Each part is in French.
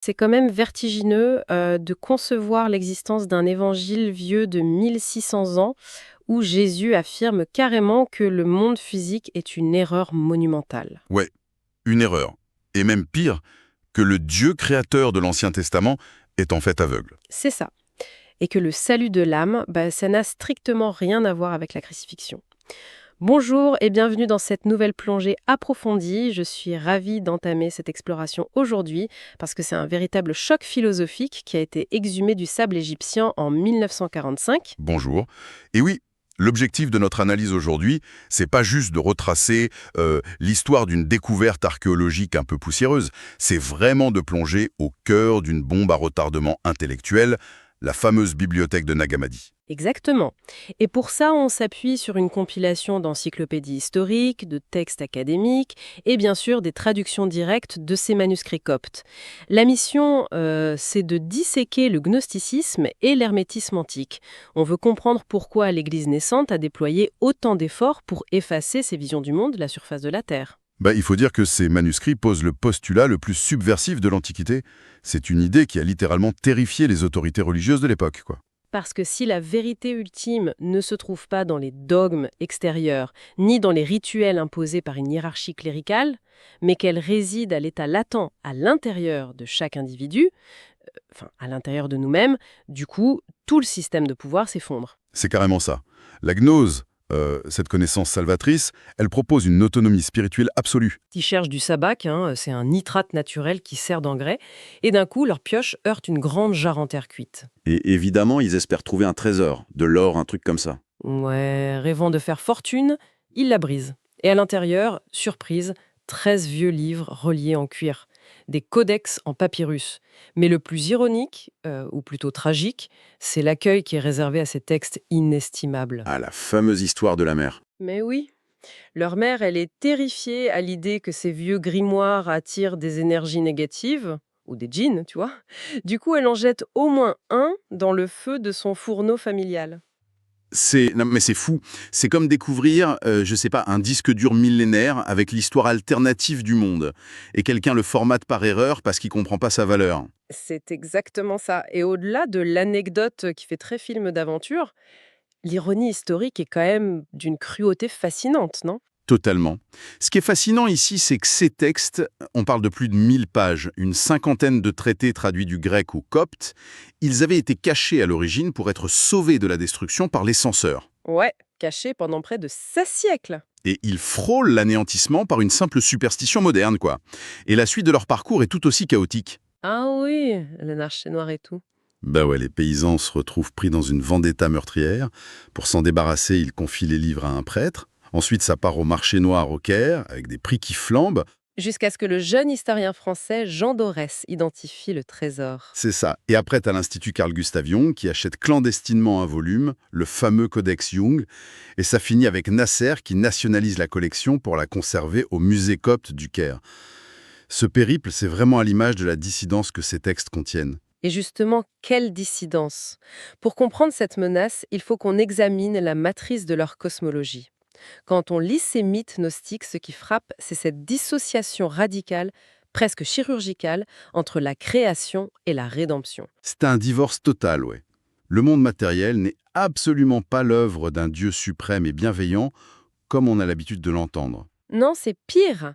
C'est quand même vertigineux, de concevoir l'existence d'un évangile vieux de 1600 ans où Jésus affirme carrément que le monde physique est une erreur monumentale. Ouais, une erreur. Et même pire, que le Dieu créateur de l'Ancien Testament est en fait aveugle. C'est ça. Et que le salut de l'âme, ça n'a strictement rien à voir avec la crucifixion. Bonjour et bienvenue dans cette nouvelle plongée approfondie. Je suis ravie d'entamer cette exploration aujourd'hui parce que c'est un véritable choc philosophique qui a été exhumé du sable égyptien en 1945. Bonjour. Et oui, l'objectif de notre analyse aujourd'hui, c'est pas juste de retracer l'histoire d'une découverte archéologique un peu poussiéreuse, c'est vraiment de plonger au cœur d'une bombe à retardement intellectuel, la fameuse bibliothèque de Nag Hammadi. Exactement. Et pour ça, on s'appuie sur une compilation d'encyclopédies historiques, de textes académiques et bien sûr des traductions directes de ces manuscrits coptes. La mission, c'est de disséquer le gnosticisme et l'hermétisme antique. On veut comprendre pourquoi l'Église naissante a déployé autant d'efforts pour effacer ces visions du monde de la surface de la Terre. Il faut dire que ces manuscrits posent le postulat le plus subversif de l'Antiquité. C'est une idée qui a littéralement terrifié les autorités religieuses de l'époque, quoi. Parce que si la vérité ultime ne se trouve pas dans les dogmes extérieurs, ni dans les rituels imposés par une hiérarchie cléricale, mais qu'elle réside à l'état latent à l'intérieur de chaque individu, enfin à l'intérieur de nous-mêmes, du coup, tout le système de pouvoir s'effondre. C'est carrément ça. La gnose, cette connaissance salvatrice, elle propose une autonomie spirituelle absolue. Ils cherchent du sabac, c'est un nitrate naturel qui sert d'engrais, et d'un coup, leur pioche heurte une grande jarre en terre cuite. Et évidemment, ils espèrent trouver un trésor, de l'or, un truc comme ça. Ouais, rêvant de faire fortune, ils la brisent. Et à l'intérieur, surprise, 13 vieux livres reliés en cuir, des codex en papyrus. Mais le plus ironique, ou plutôt tragique, c'est l'accueil qui est réservé à ces textes inestimables. Ah, la fameuse histoire de la mer. Mais oui, leur mère, elle est terrifiée à l'idée que ces vieux grimoires attirent des énergies négatives, ou des djinns, tu vois. Du coup, elle en jette au moins un dans le feu de son fourneau familial. Non, mais c'est fou. C'est comme découvrir, je sais pas, un disque dur millénaire avec l'histoire alternative du monde. Et quelqu'un le formate par erreur parce qu'il comprend pas sa valeur. C'est exactement ça. Et au-delà de l'anecdote qui fait très film d'aventure, l'ironie historique est quand même d'une cruauté fascinante, non? Totalement. Ce qui est fascinant ici, c'est que ces textes, on parle de plus de 1000 pages, une cinquantaine de traités traduits du grec au copte, ils avaient été cachés à l'origine pour être sauvés de la destruction par les censeurs. Ouais, caché pendant près de 16 siècles. Et ils frôlent l'anéantissement par une simple superstition moderne, quoi. Et la suite de leur parcours est tout aussi chaotique. Ah oui, l'anarchie noire et tout. Bah ouais, les paysans se retrouvent pris dans une vendetta meurtrière. Pour s'en débarrasser, ils confient les livres à un prêtre. Ensuite, ça part au marché noir au Caire, avec des prix qui flambent. Jusqu'à ce que le jeune historien français Jean Dorès identifie le trésor. C'est ça. Et après, t'as l'Institut Carl Gustav Jung qui achète clandestinement un volume, le fameux Codex Jung. Et ça finit avec Nasser qui nationalise la collection pour la conserver au musée copte du Caire. Ce périple, c'est vraiment à l'image de la dissidence que ces textes contiennent. Et justement, quelle dissidence! Pour comprendre cette menace, il faut qu'on examine la matrice de leur cosmologie. Quand on lit ces mythes gnostiques, ce qui frappe, c'est cette dissociation radicale, presque chirurgicale, entre la création et la rédemption. C'est un divorce total, ouais. Le monde matériel n'est absolument pas l'œuvre d'un Dieu suprême et bienveillant, comme on a l'habitude de l'entendre. Non, c'est pire.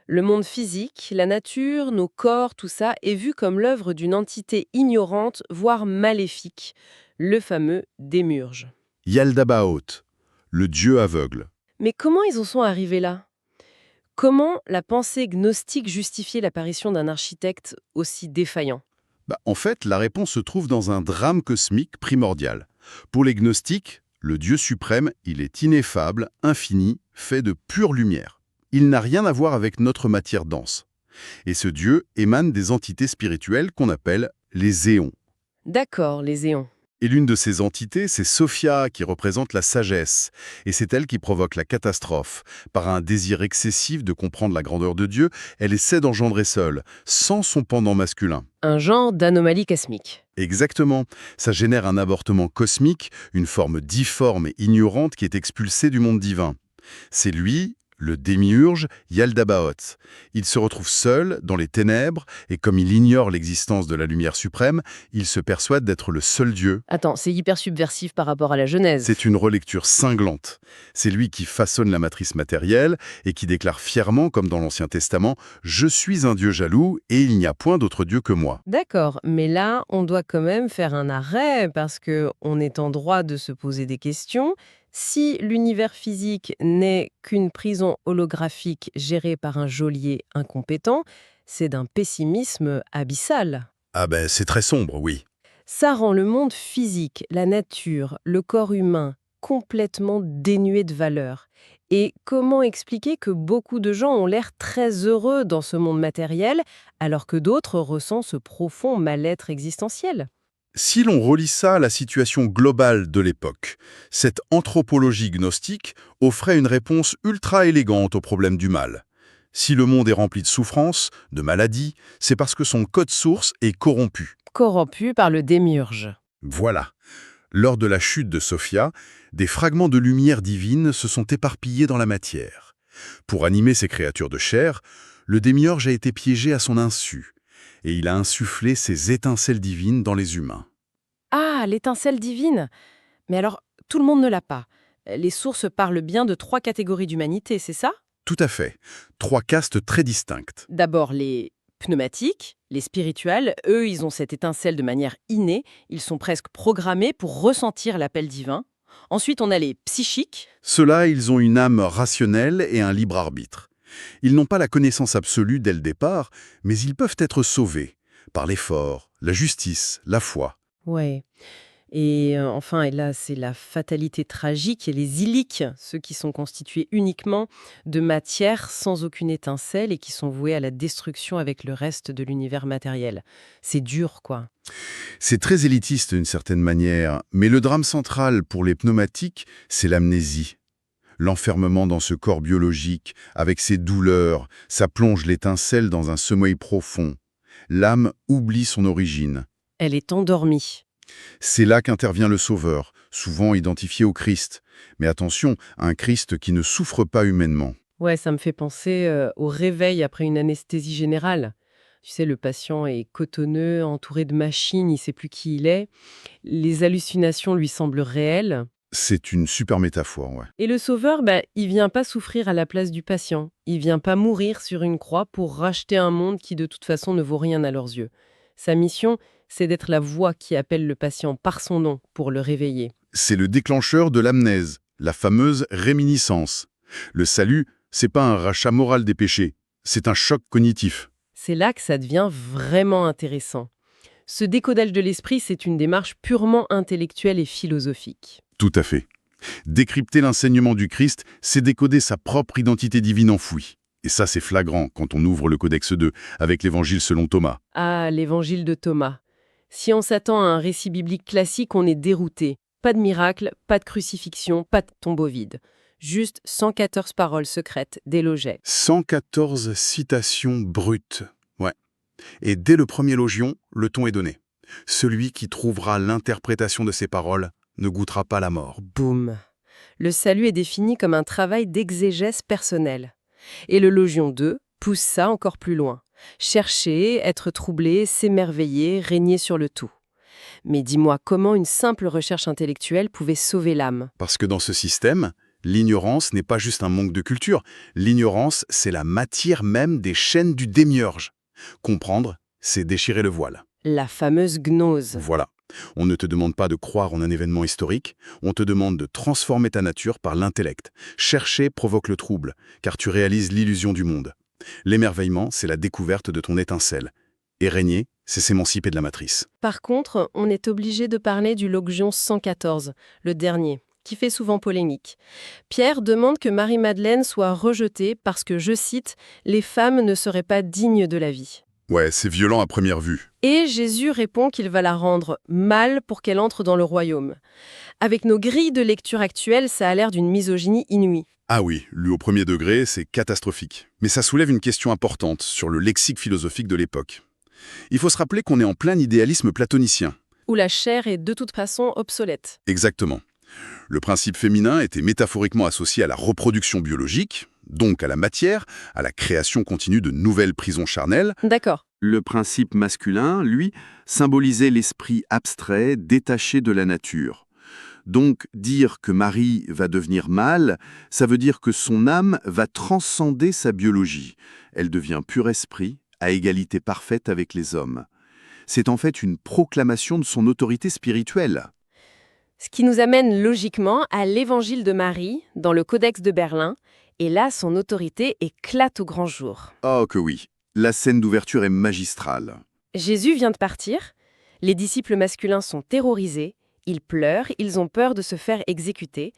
Le monde physique, la nature, nos corps, tout ça est vu comme l'œuvre d'une entité ignorante, voire maléfique, le fameux démurge. Yaldabaoth, le Dieu aveugle. Mais comment ils en sont arrivés là? Comment la pensée gnostique justifiait l'apparition d'un architecte aussi défaillant? En fait, la réponse se trouve dans un drame cosmique primordial. Pour les gnostiques, le Dieu suprême, il est ineffable, infini, fait de pure lumière. Il n'a rien à voir avec notre matière dense. Et ce Dieu émane des entités spirituelles qu'on appelle les éons. D'accord, les éons. Et l'une de ces entités, c'est Sophia, qui représente la sagesse. Et c'est elle qui provoque la catastrophe. Par un désir excessif de comprendre la grandeur de Dieu, elle essaie d'engendrer seule, sans son pendant masculin. Un genre d'anomalie cosmique. Exactement. Ça génère un avortement cosmique, une forme difforme et ignorante qui est expulsée du monde divin. C'est lui, le démiurge Yaldabaoth. Il se retrouve seul, dans les ténèbres, et comme il ignore l'existence de la lumière suprême, il se persuade d'être le seul Dieu. Attends, c'est hyper subversif par rapport à la Genèse. C'est une relecture cinglante. C'est lui qui façonne la matrice matérielle et qui déclare fièrement, comme dans l'Ancien Testament, « Je suis un Dieu jaloux et il n'y a point d'autre Dieu que moi ». D'accord, mais là, on doit quand même faire un arrêt parce que on est en droit de se poser des questions. Si l'univers physique n'est qu'une prison holographique gérée par un geôlier incompétent, c'est d'un pessimisme abyssal. Ah ben, c'est très sombre, oui. Ça rend le monde physique, la nature, le corps humain, complètement dénué de valeur. Et comment expliquer que beaucoup de gens ont l'air très heureux dans ce monde matériel, alors que d'autres ressentent ce profond mal-être existentiel? Si l'on relie ça à la situation globale de l'époque, cette anthropologie gnostique offrait une réponse ultra élégante au problème du mal. Si le monde est rempli de souffrances, de maladies, c'est parce que son code source est corrompu. Corrompu par le démiurge. Voilà. Lors de la chute de Sophia, des fragments de lumière divine se sont éparpillés dans la matière. Pour animer ces créatures de chair, le démiurge a été piégé à son insu, et il a insufflé ses étincelles divines dans les humains. Ah, l'étincelle divine! Mais alors, tout le monde ne l'a pas. Les sources parlent bien de 3 catégories d'humanité, c'est ça? Tout à fait. 3 castes très distinctes. D'abord, les pneumatiques, les spirituels, eux, ils ont cette étincelle de manière innée, ils sont presque programmés pour ressentir l'appel divin. Ensuite, on a les psychiques. Ceux-là, ils ont une âme rationnelle et un libre arbitre. Ils n'ont pas la connaissance absolue dès le départ, mais ils peuvent être sauvés par l'effort, la justice, la foi. Ouais. Et enfin, et là, c'est la fatalité tragique et les iliques, ceux qui sont constitués uniquement de matière sans aucune étincelle et qui sont voués à la destruction avec le reste de l'univers matériel. C'est dur, quoi. C'est très élitiste d'une certaine manière, mais le drame central pour les pneumatiques, c'est l'amnésie. L'enfermement dans ce corps biologique, avec ses douleurs, ça plonge l'étincelle dans un sommeil profond. L'âme oublie son origine. Elle est endormie. C'est là qu'intervient le Sauveur, souvent identifié au Christ. Mais attention, un Christ qui ne souffre pas humainement. Ouais, ça me fait penser au réveil après une anesthésie générale. Tu sais, le patient est cotonneux, entouré de machines, il ne sait plus qui il est. Les hallucinations lui semblent réelles. C'est une super métaphore, ouais. Et le sauveur, il vient pas souffrir à la place du patient. Il vient pas mourir sur une croix pour racheter un monde qui de toute façon ne vaut rien à leurs yeux. Sa mission, c'est d'être la voix qui appelle le patient par son nom pour le réveiller. C'est le déclencheur de l'amnèse, la fameuse réminiscence. Le salut, c'est pas un rachat moral des péchés, c'est un choc cognitif. C'est là que ça devient vraiment intéressant. Ce décodage de l'esprit, c'est une démarche purement intellectuelle et philosophique. Tout à fait. Décrypter l'enseignement du Christ, c'est décoder sa propre identité divine enfouie. Et ça, c'est flagrant quand on ouvre le Codex 2 avec l'Évangile selon Thomas. Ah, l'évangile de Thomas. Si on s'attend à un récit biblique classique, on est dérouté. Pas de miracle, pas de crucifixion, pas de tombeau vide. Juste 114 paroles secrètes d'éloget. 114 citations brutes. Ouais. Et dès le premier logion, le ton est donné. Celui qui trouvera l'interprétation de ces paroles ne goûtera pas la mort. Boum. Le salut est défini comme un travail d'exégèse personnelle. Et le logion 2 pousse ça encore plus loin. Chercher, être troublé, s'émerveiller, régner sur le tout. Mais dis-moi, comment une simple recherche intellectuelle pouvait sauver l'âme? Parce que dans ce système, l'ignorance n'est pas juste un manque de culture. L'ignorance, c'est la matière même des chaînes du démiurge. Comprendre, c'est déchirer le voile. La fameuse gnose. Voilà. On ne te demande pas de croire en un événement historique, on te demande de transformer ta nature par l'intellect. Chercher provoque le trouble, car tu réalises l'illusion du monde. L'émerveillement, c'est la découverte de ton étincelle. Et régner, c'est s'émanciper de la matrice. Par contre, on est obligé de parler du logion 114, le dernier, qui fait souvent polémique. Pierre demande que Marie-Madeleine soit rejetée parce que, je cite, « les femmes ne seraient pas dignes de la vie ». Ouais, c'est violent à première vue. Et Jésus répond qu'il va la rendre mâle pour qu'elle entre dans le royaume. Avec nos grilles de lecture actuelles, ça a l'air d'une misogynie inouïe. Ah oui, lu au premier degré, c'est catastrophique. Mais ça soulève une question importante sur le lexique philosophique de l'époque. Il faut se rappeler qu'on est en plein idéalisme platonicien. Où la chair est de toute façon obsolète. Exactement. Le principe féminin était métaphoriquement associé à la reproduction biologique, donc à la matière, à la création continue de nouvelles prisons charnelles. D'accord. Le principe masculin, lui, symbolisait l'esprit abstrait, détaché de la nature. Donc, dire que Marie va devenir mâle, ça veut dire que son âme va transcender sa biologie. Elle devient pur esprit, à égalité parfaite avec les hommes. C'est en fait une proclamation de son autorité spirituelle. Ce qui nous amène logiquement à l'Évangile de Marie, dans le Codex de Berlin, et là, son autorité éclate au grand jour. Oh que oui, la scène d'ouverture est magistrale. Jésus vient de partir, les disciples masculins sont terrorisés, ils pleurent, ils ont peur de se faire exécuter,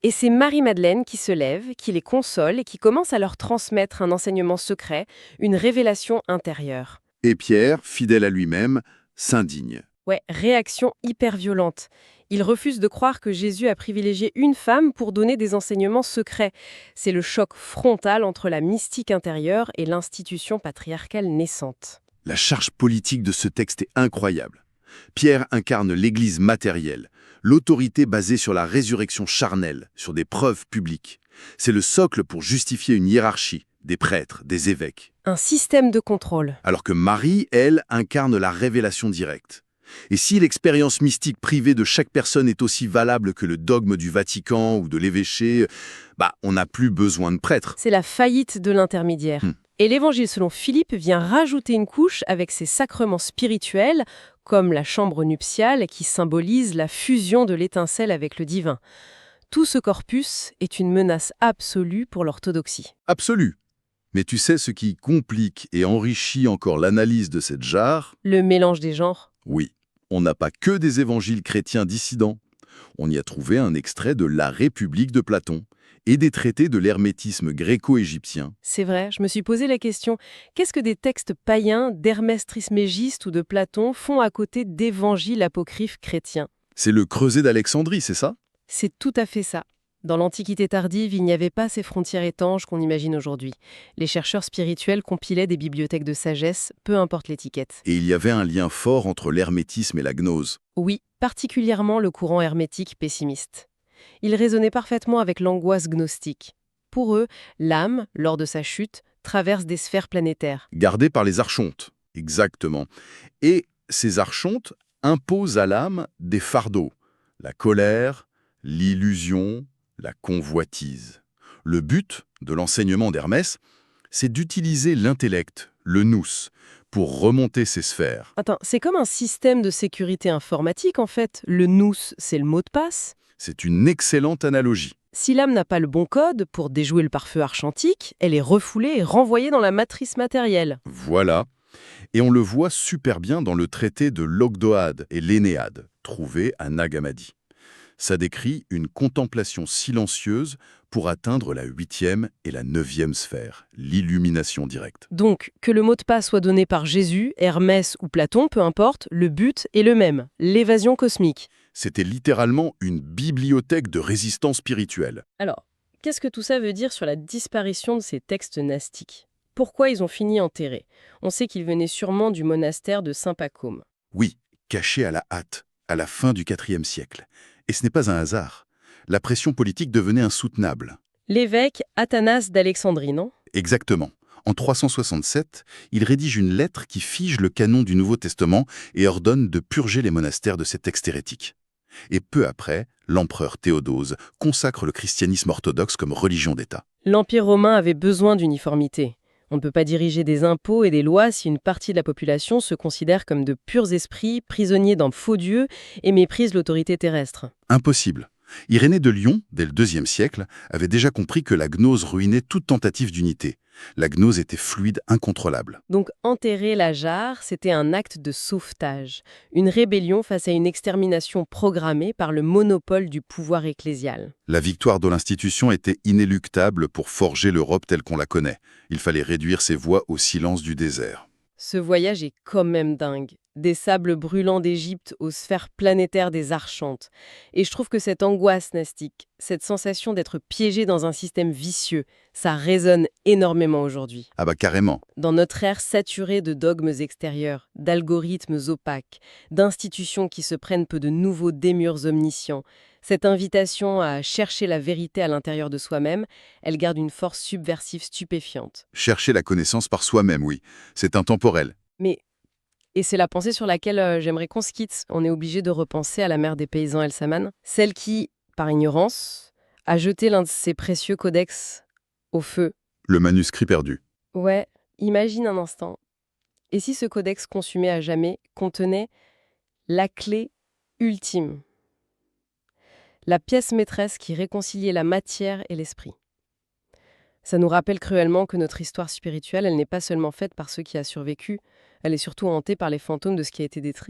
et c'est Marie-Madeleine qui se lève, qui les console et qui commence à leur transmettre un enseignement secret, une révélation intérieure. Et Pierre, fidèle à lui-même, s'indigne. Ouais, réaction hyper violente. Il refuse de croire que Jésus a privilégié une femme pour donner des enseignements secrets. C'est le choc frontal entre la mystique intérieure et l'institution patriarcale naissante. La charge politique de ce texte est incroyable. Pierre incarne l'Église matérielle, l'autorité basée sur la résurrection charnelle, sur des preuves publiques. C'est le socle pour justifier une hiérarchie, des prêtres, des évêques. Un système de contrôle. Alors que Marie, elle, incarne la révélation directe. Et si l'expérience mystique privée de chaque personne est aussi valable que le dogme du Vatican ou de l'évêché, on n'a plus besoin de prêtres. C'est la faillite de l'intermédiaire. Et l'Évangile selon Philippe vient rajouter une couche avec ses sacrements spirituels, comme la chambre nuptiale qui symbolise la fusion de l'étincelle avec le divin. Tout ce corpus est une menace absolue pour l'orthodoxie. Absolu. Mais tu sais ce qui complique et enrichit encore l'analyse de cette jarre? Le mélange des genres. Oui, on n'a pas que des évangiles chrétiens dissidents. On y a trouvé un extrait de La République de Platon et des traités de l'hermétisme gréco-égyptien. C'est vrai, je me suis posé la question, qu'est-ce que des textes païens d'Hermès Trismégiste ou de Platon font à côté d'évangiles apocryphes chrétiens? C'est le creuset d'Alexandrie, c'est ça? C'est tout à fait ça. Dans l'Antiquité tardive, il n'y avait pas ces frontières étanches qu'on imagine aujourd'hui. Les chercheurs spirituels compilaient des bibliothèques de sagesse, peu importe l'étiquette. Et il y avait un lien fort entre l'hermétisme et la gnose. Oui, particulièrement le courant hermétique pessimiste. Il résonnait parfaitement avec l'angoisse gnostique. Pour eux, l'âme, lors de sa chute, traverse des sphères planétaires. Gardée par les archontes, exactement. Et ces archontes imposent à l'âme des fardeaux. La colère, l'illusion, la convoitise. Le but de l'enseignement d'Hermès, c'est d'utiliser l'intellect, le nous, pour remonter ces sphères. Attends, c'est comme un système de sécurité informatique en fait. Le nous, c'est le mot de passe. C'est une excellente analogie. Si l'âme n'a pas le bon code pour déjouer le pare-feu archantique, elle est refoulée et renvoyée dans la matrice matérielle. Voilà. Et on le voit super bien dans le traité de l'Ogdoade et l'Énéade, trouvé à Nag Hammadi. Ça décrit une contemplation silencieuse pour atteindre la 8e et la 9e sphère, l'illumination directe. Donc, que le mot de passe soit donné par Jésus, Hermès ou Platon, peu importe, le but est le même, l'évasion cosmique. C'était littéralement une bibliothèque de résistance spirituelle. Alors, qu'est-ce que tout ça veut dire sur la disparition de ces textes gnostiques? Pourquoi ils ont fini enterrés? On sait qu'ils venaient sûrement du monastère de Saint-Pacôme. Oui, cachés à la hâte, à la fin du IVe siècle. Et ce n'est pas un hasard. La pression politique devenait insoutenable. L'évêque Athanase d'Alexandrie, non? Exactement. En 367, il rédige une lettre qui fige le canon du Nouveau Testament et ordonne de purger les monastères de ces textes hérétiques. Et peu après, l'empereur Théodose consacre le christianisme orthodoxe comme religion d'État. L'Empire romain avait besoin d'uniformité. On ne peut pas diriger des impôts et des lois si une partie de la population se considère comme de purs esprits, prisonniers d'un faux dieu et méprise l'autorité terrestre. Impossible. Irénée de Lyon, dès le IIe siècle, avait déjà compris que la gnose ruinait toute tentative d'unité. La gnose était fluide, incontrôlable. Donc enterrer la jarre, c'était un acte de sauvetage, une rébellion face à une extermination programmée par le monopole du pouvoir ecclésial. La victoire de l'institution était inéluctable pour forger l'Europe telle qu'on la connaît. Il fallait réduire ses voix au silence du désert. Ce voyage est quand même dingue. Des sables brûlants d'Égypte aux sphères planétaires des archontes. Et je trouve que cette angoisse gnostique, cette sensation d'être piégé dans un système vicieux, ça résonne énormément aujourd'hui. Ah bah carrément. Dans notre ère saturée de dogmes extérieurs, d'algorithmes opaques, d'institutions qui se prennent peu de nouveaux démiurges omniscients, Cette invitation à chercher la vérité à l'intérieur de soi-même, elle garde une force subversive stupéfiante. Chercher la connaissance par soi-même, oui. C'est intemporel. Mais, et c'est la pensée sur laquelle j'aimerais qu'on se quitte, on est obligé de repenser à la mère des paysans El Saman, celle qui, par ignorance, a jeté l'un de ses précieux codex au feu. Le manuscrit perdu. Ouais, imagine un instant. Et si ce codex consumé à jamais contenait la clé ultime, la pièce maîtresse qui réconciliait la matière et l'esprit? Ça nous rappelle cruellement que notre histoire spirituelle, elle n'est pas seulement faite par ceux qui a survécu, elle est surtout hantée par les fantômes de ce qui a été détruit.